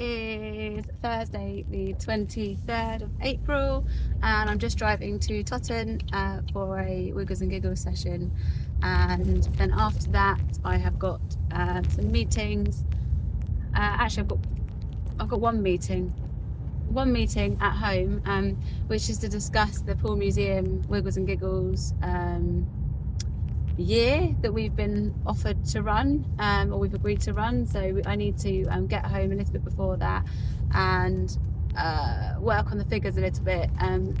is Thursday, the 23rd of April, and I'm just driving to Totton for a Wiggles and Giggles session. And then after that, I have got some meetings. Actually, I've got one meeting at home, which is to discuss the Poole Museum Wiggles and Giggles year that we've been offered to run, or we've agreed to run. So I need to get home a little bit before that and work on the figures a little bit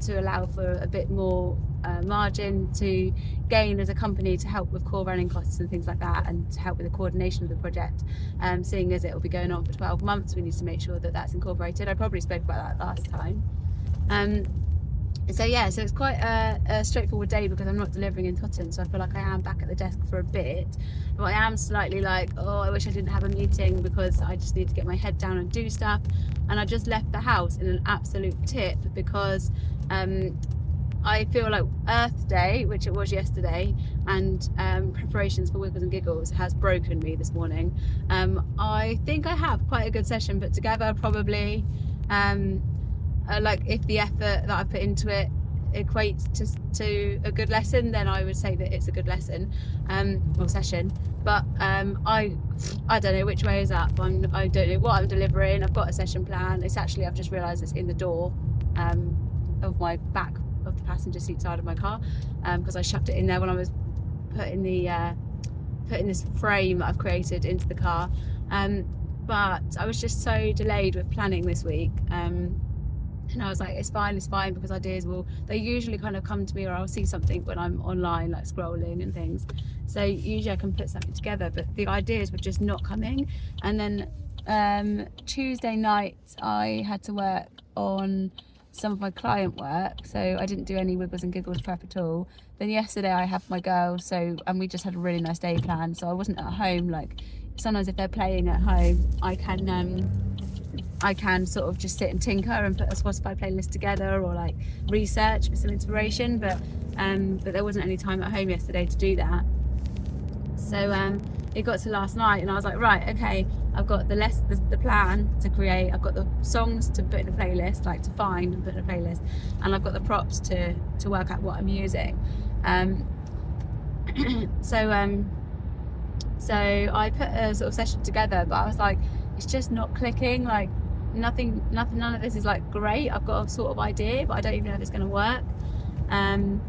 to allow for a bit more margin to gain as a company to help with core running costs and things like that, and to help with the coordination of the project. Seeing as it will be going on for 12 months, we need to make sure that that's incorporated. I probably spoke about that last time. So it's quite a straightforward day because I'm not delivering in Totton, so I feel like I am back at the desk for a bit, but I am slightly like, oh, I wish I didn't have a meeting because I just need to get my head down and do stuff. And I just left the house in an absolute tip because I feel like Earth Day, which it was yesterday, and preparations for Wiggles and Giggles has broken me this morning. I think I have quite a good session put together, probably. Like if the effort that I put into it equates to a good lesson, then I would say that it's a good lesson or session. But I don't know which way is up. I don't know what I'm delivering. I've got a session plan. It's actually, I've just realised it's in the door of my back of the passenger seat side of my car, because I shoved it in there when I was putting this frame that I've created into the car. But I was just so delayed with planning this week. And I was like, it's fine, because ideas they usually kind of come to me, or I'll see something when I'm online, like scrolling and things. So usually I can put something together, but the ideas were just not coming. And then Tuesday night, I had to work on some of my client work, so I didn't do any Wiggles and Giggles prep at all. Then yesterday I have my girls, and we just had a really nice day planned, so I wasn't at home. Like sometimes if they're playing at home, I can sort of just sit and tinker and put a Spotify playlist together, or like research for some inspiration, but there wasn't any time at home yesterday to do that. So it got to last night and I was like, right, okay, I've got the plan to create, I've got the songs to put in a playlist, like to find and put in a playlist, and I've got the props to work out what I'm using. So I put a sort of session together, but I was like, it's just not clicking. Like none of this is like great. I've got a sort of idea, but I don't even know if it's going to work. And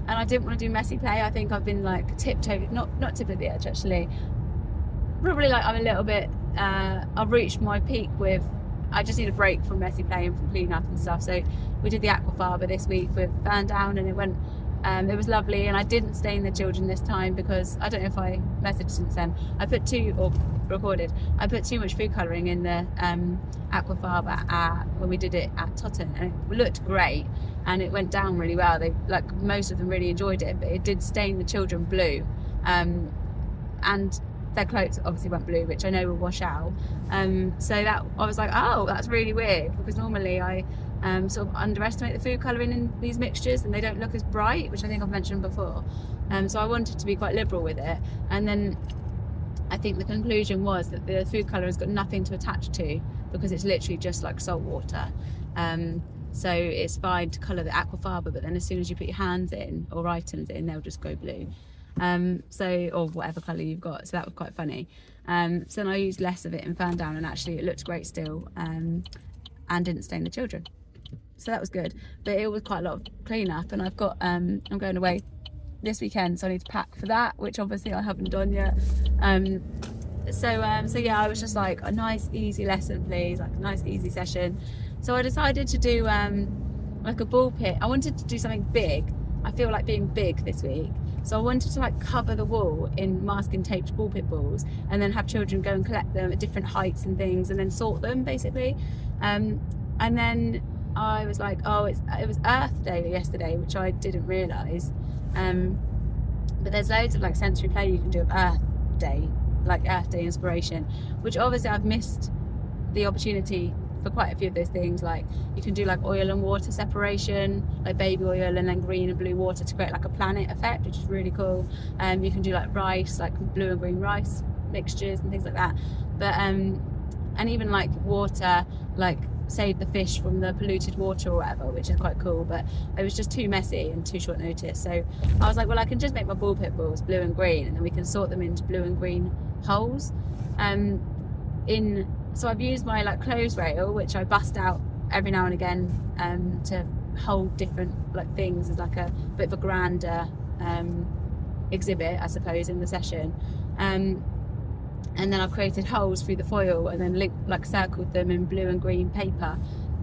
I didn't want to do messy play. I think I've been like tiptoed, not tip of the edge actually. Probably like I'm a little bit. I've reached my peak with. I just need a break from messy play and from clean up and stuff. So we did the aquafaba this week with Ferndown, and it went. It was lovely, and I didn't stain the children this time because I don't know if I messaged since then. I put too much food colouring in the aquafaba when we did it at Totton, and it looked great and it went down really well. Most of them really enjoyed it, but it did stain the children blue, and their clothes obviously went blue, which I know will wash out. So that I was like, oh, that's really weird, because normally I sort of underestimate the food colouring in these mixtures and they don't look as bright, which I think I've mentioned before. So I wanted to be quite liberal with it, and then I think the conclusion was that the food colour has got nothing to attach to, because it's literally just like salt water. So it's fine to colour the aquafaba, but then as soon as you put your hands in or items in, they'll just go blue. Or whatever colour you've got. So that was quite funny. So then I used less of it in Ferndown, and actually it looked great still, and didn't stain the children. So that was good. But it was quite a lot of clean up, and I've got I'm going away this weekend, so I need to pack for that, which obviously I haven't done yet. So I was just like, a nice easy lesson please, like a nice easy session. So I decided to do like a ball pit. I wanted to do something big. I feel like being big this week, so I wanted to like cover the wall in masking taped ball pit balls, and then have children go and collect them at different heights and things, and then sort them basically. And then I was like, oh, it was Earth Day yesterday, which I didn't realise. But there's loads of like sensory play you can do of Earth Day, like Earth Day inspiration, which obviously I've missed the opportunity for quite a few of those things. Like you can do like oil and water separation, like baby oil and then green and blue water to create like a planet effect, which is really cool. You can do like rice, like blue and green rice mixtures and things like that. But and even like water, like save the fish from the polluted water or whatever, which is quite cool. But it was just too messy and too short notice, so I was like, well, I can just make my ball pit balls blue and green, and then we can sort them into blue and green holes. So I've used my like clothes rail, which I bust out every now and again to hold different like things as like a bit of a grander exhibit, I suppose, in the session. And then I've created holes through the foil and then circled them in blue and green paper,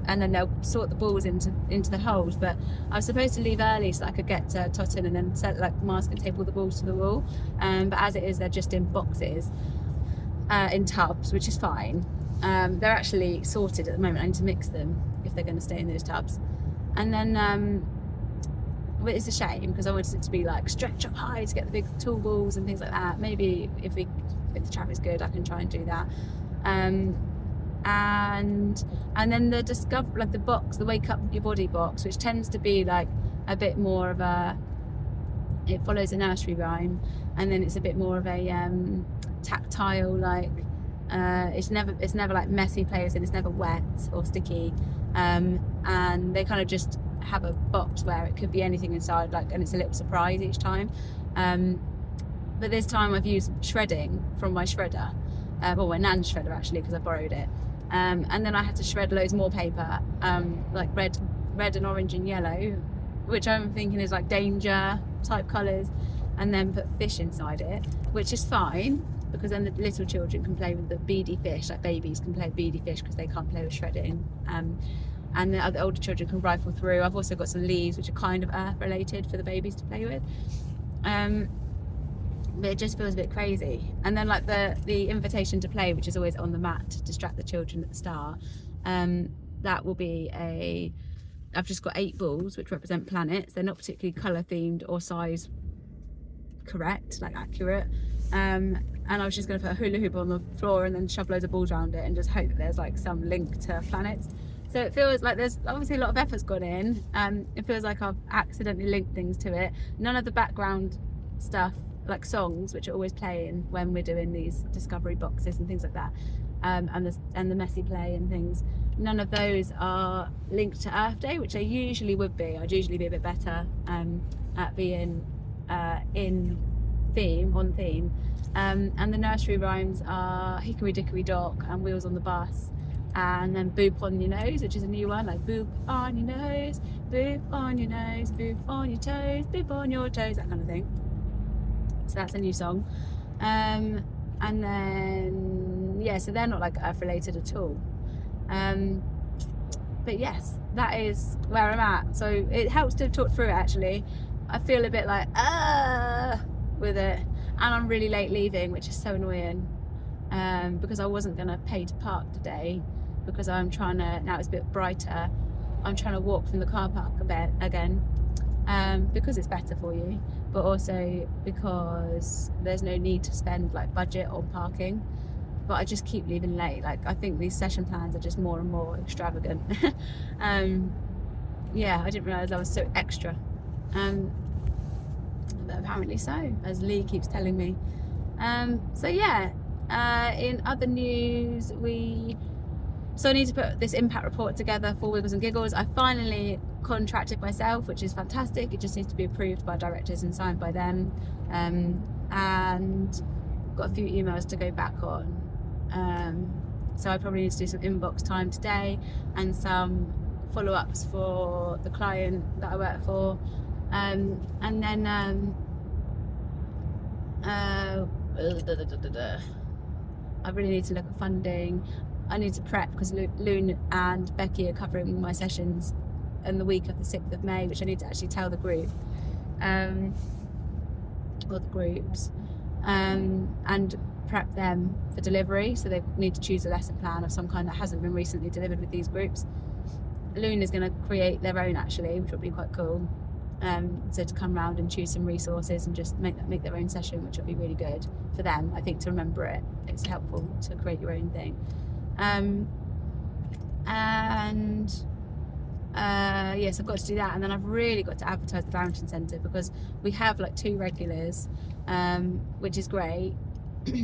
and then they'll sort the balls into the holes. But I was supposed to leave early so I could get to Totton and then mask and tape all the balls to the wall, but as it is, they're just in boxes, in tubs, which is fine. They're actually sorted at the moment. I need to mix them if they're going to stay in those tubs. And then but it's a shame because I wanted it to be like stretch up high to get the big tall balls and things like that. Maybe if the traffic's good, I can try and do that. And then the discover, like the box, the Wake Up Your Body box, which tends to be like a bit more of it follows a nursery rhyme, and then it's a bit more of a tactile, like it's never like messy players, and it's never wet or sticky, and they kind of just have a box where it could be anything inside, like, and it's a little surprise each time. But this time I've used shredding from my shredder, well, my nan's shredder actually, because I borrowed it, and then I had to shred loads more paper, like red and orange and yellow, which I'm thinking is like danger type colours, and then put fish inside it, which is fine because then the little children can play with the beady fish, like babies can play with beady fish because they can't play with shredding, and the other older children can rifle through. I've also got some leaves which are kind of earth related for the babies to play with, but it just feels a bit crazy. And then like the invitation to play, which is always on the mat to distract the children at the start, that will be I've just got 8 balls which represent planets. They're not particularly colour themed or size correct, like accurate, and I was just going to put a hula hoop on the floor and then shove loads of balls around it and just hope that there's like some link to planets. So it feels like there's obviously a lot of effort's gone in. It feels like I've accidentally linked things to it. None of the background stuff, like songs, which are always playing when we're doing these discovery boxes and things like that, and the messy play and things, none of those are linked to Earth Day, which they usually would be. I'd usually be a bit better at being on theme. And the nursery rhymes are Hickory Dickory Dock and Wheels on the Bus, and then Boop on Your Nose, which is a new one, like boop on your nose, boop on your nose, boop on your toes, boop on your toes, that kind of thing. So that's a new song. And then so they're not like earth related at all. But yes, that is where I'm at. So it helps to talk through it actually. I feel a bit like with it, and I'm really late leaving, which is so annoying, because I wasn't gonna pay to park today because I'm trying to, now it's a bit brighter, I'm trying to walk from the car park a bit again, because it's better for you, but also because there's no need to spend like budget on parking. But I just keep leaving late. Like, I think these session plans are just more and more extravagant. Yeah, I didn't realise I was so extra, but apparently so, as Lee keeps telling me. So yeah, in other news, I need to put this impact report together for Wiggles and Giggles. I finally contracted myself, which is fantastic. It just needs to be approved by directors and signed by them, and got a few emails to go back on. So I probably need to do some inbox time today and some follow-ups for the client that I work for, and then I really need to look at funding. I need to prep because Loon and Becky are covering my sessions in the week of the 6th of May, which I need to actually tell the group, or the groups, and prep them for delivery. So they need to choose a lesson plan of some kind that hasn't been recently delivered with these groups. Loon is going to create their own actually, which will be quite cool. So to come round and choose some resources and just make their own session, which will be really good for them, I think, to remember it. It's helpful to create your own thing. Yes, I've got to do that, and then I've really got to advertise the Barrington Centre because we have like 2 regulars, which is great.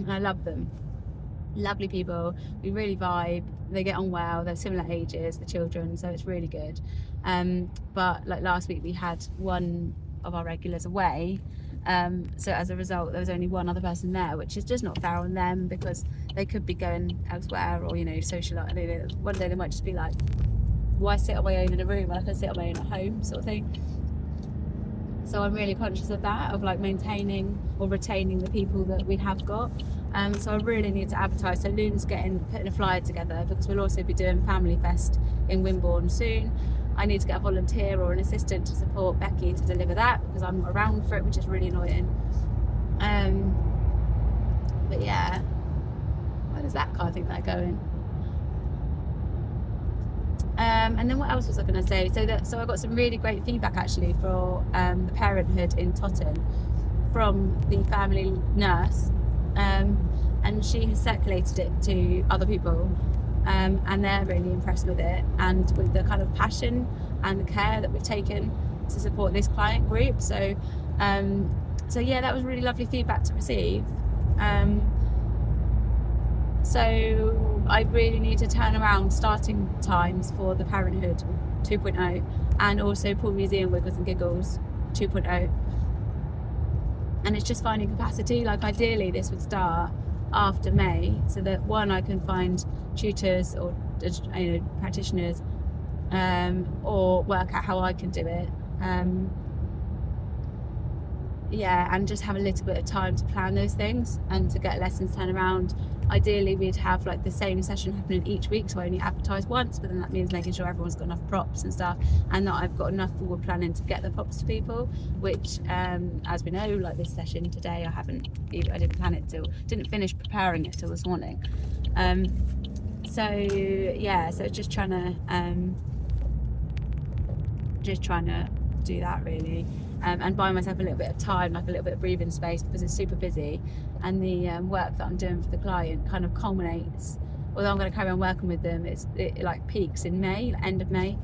I love them, Lovely people, we really vibe, they get on well, they're similar ages, the children, so it's really good. But like last week we had one of our regulars away, so as a result there was only one other person there, which is just not fair on them, because they could be going elsewhere, or socialising. One day they might just be like, why sit on my own in a room when I can sit on my own at home, sort of thing. So I'm really conscious of that, of like maintaining or retaining the people that we have got. So I really need to advertise. So Luna's putting a flyer together, because we'll also be doing Family Fest in Wimborne soon. I need to get a volunteer or an assistant to support Becky to deliver that, because I'm not around for it, which is really annoying. But yeah, where does that car think they're going? And then what else was I going to say? So I got some really great feedback actually for the Parenthood in Totton from the family nurse, and she has circulated it to other people, and they're really impressed with it, and with the kind of passion and the care that we've taken to support this client group. So yeah, that was really lovely feedback to receive. So I really need to turn around starting times for the Parenthood 2.0 and also Pool Museum Wiggles and Giggles 2.0. And it's just finding capacity. Like ideally this would start after May, so that one, I can find tutors or practitioners, or work out how I can do it. And just have a little bit of time to plan those things and to get lessons turned around. Ideally we'd have like the same session happening each week, so I only advertise once, but then that means making sure everyone's got enough props and stuff, and that I've got enough forward planning to get the props to people, which as we know, like this session today, I didn't plan it didn't finish preparing it till this morning. So just trying to do that really. And buy myself a little bit of time, like a little bit of breathing space, because it's super busy, and the work that I'm doing for the client kind of culminates, although I'm going to carry on working with them, it like peaks in May, like end of May.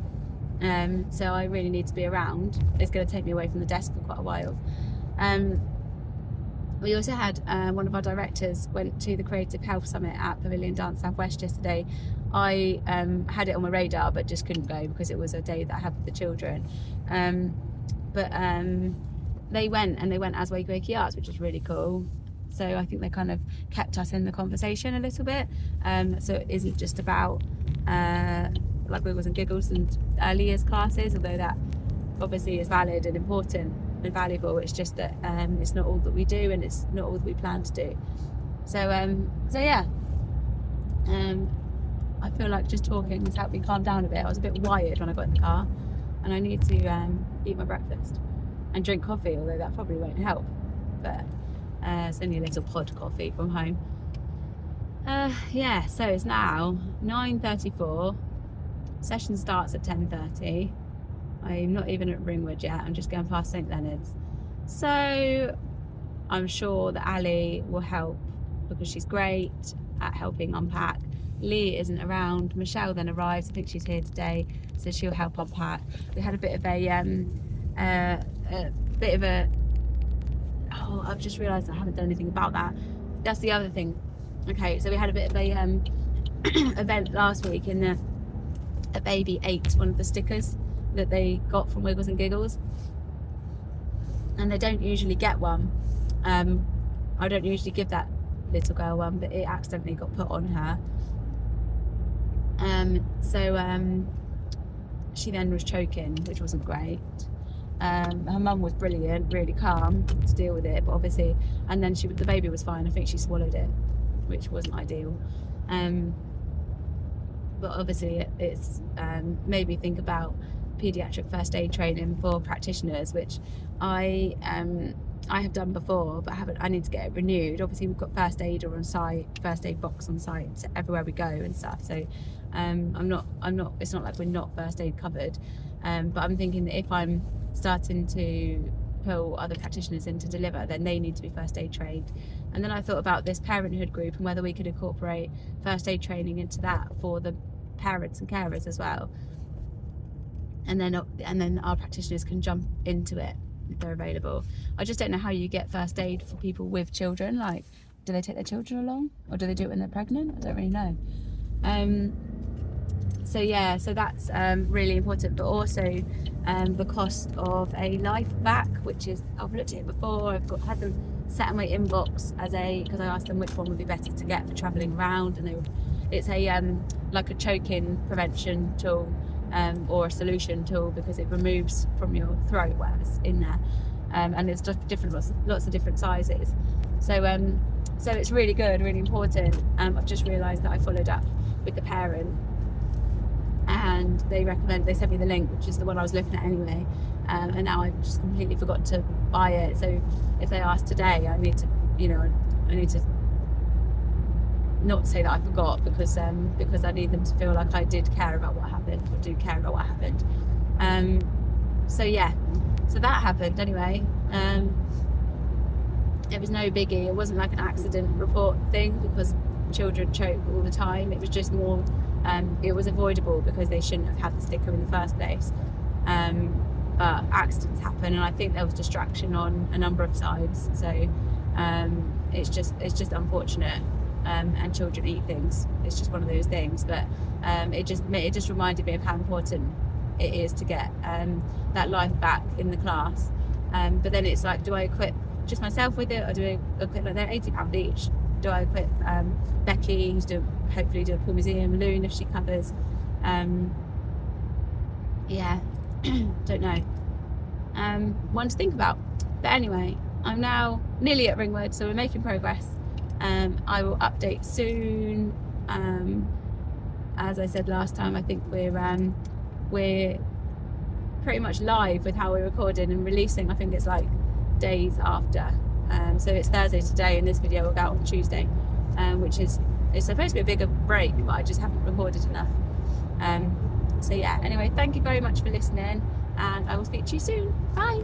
So I really need to be around. It's going to take me away from the desk for quite a while. We also had one of our directors went to the Creative Health Summit at Pavilion Dance Southwest yesterday. I had it on my radar but just couldn't go because it was a day that I had with the children. But they went as Wakey Wakey Arts, which is really cool. So I think they kind of kept us in the conversation a little bit. So it isn't just about like Wiggles and Giggles and early years classes, although that obviously is valid and important and valuable. It's just that it's not all that we do, and it's not all that we plan to do. So yeah. I feel like just talking has helped me calm down a bit. I was a bit wired when I got in the car, and I need to eat my breakfast and drink coffee, although that probably won't help, but it's only a little pod coffee from home. So it's now 9:34, session starts at 10:30. I'm not even at Ringwood yet, I'm just going past St Leonard's. So I'm sure that Ali will help, because she's great at helping unpack. Lee isn't around. Michelle then arrives, I think she's here today, so she'll help unpack. We had a bit of I've just realised I haven't done anything about that. That's the other thing. Okay, so we had a bit of a event last week in that a baby ate one of the stickers that they got from Wiggles and Giggles, and they don't usually get one. I don't usually give that little girl one, but it accidentally got put on her. She then was choking, which wasn't great. Her mum was brilliant, really calm to deal with it, but obviously, and then the baby was fine. I think she swallowed it, which wasn't ideal. But obviously it's made me think about paediatric first aid training for practitioners, which I have done before, but I need to get it renewed. Obviously we've got first aider on site, first aid box on site everywhere we go and stuff, so it's not like we're not first aid covered, but I'm thinking that if I'm starting to pull other practitioners in to deliver, then they need to be first aid trained. And then I thought about this Parenthood group and whether we could incorporate first aid training into that for the parents and carers as well, and then our practitioners can jump into it if they're available. I just don't know how you get first aid for people with children. Like, do they take their children along, or do they do it when they're pregnant? I don't really know. So yeah, so that's really important, but also the cost of a life back, which is, I've looked at it before, had them set in my inbox because I asked them which one would be better to get for travelling around, and it's a like a choking prevention tool, or a solution tool, because it removes from your throat whatever's in there, and there's lots of different sizes. So it's really good, really important. I've just realised that I followed up with the parent, and they sent me the link, which is the one I was looking at anyway, and now I've just completely forgot to buy it. So if they ask today, I need to not say that I forgot, because I need them to feel like I did care about what happened, or do care about what happened. So yeah, so that happened anyway. It was no biggie. It wasn't like an accident report thing, because children choke all the time. It was just more, it was avoidable because they shouldn't have had the sticker in the first place. But accidents happen, and I think there was distraction on a number of sides. So it's just unfortunate. And children eat things. It's just one of those things. But it just reminded me of how important it is to get that life back in the class. But then it's like, do I equip just myself with it, or do I equip, like, they're £80 each? Do I equip Becky, who's hopefully do a pool museum, Loon if she covers? Yeah, don't know. One to think about. But anyway, I'm now nearly at Ringwood, so we're making progress. I will update soon. As I said last time, I think we're pretty much live with how we're recording and releasing. I think it's like days after. So it's Thursday today, and this video will go out on Tuesday, which it's supposed to be a bigger break, but I just haven't recorded enough. So yeah, anyway, thank you very much for listening, and I will speak to you soon. Bye.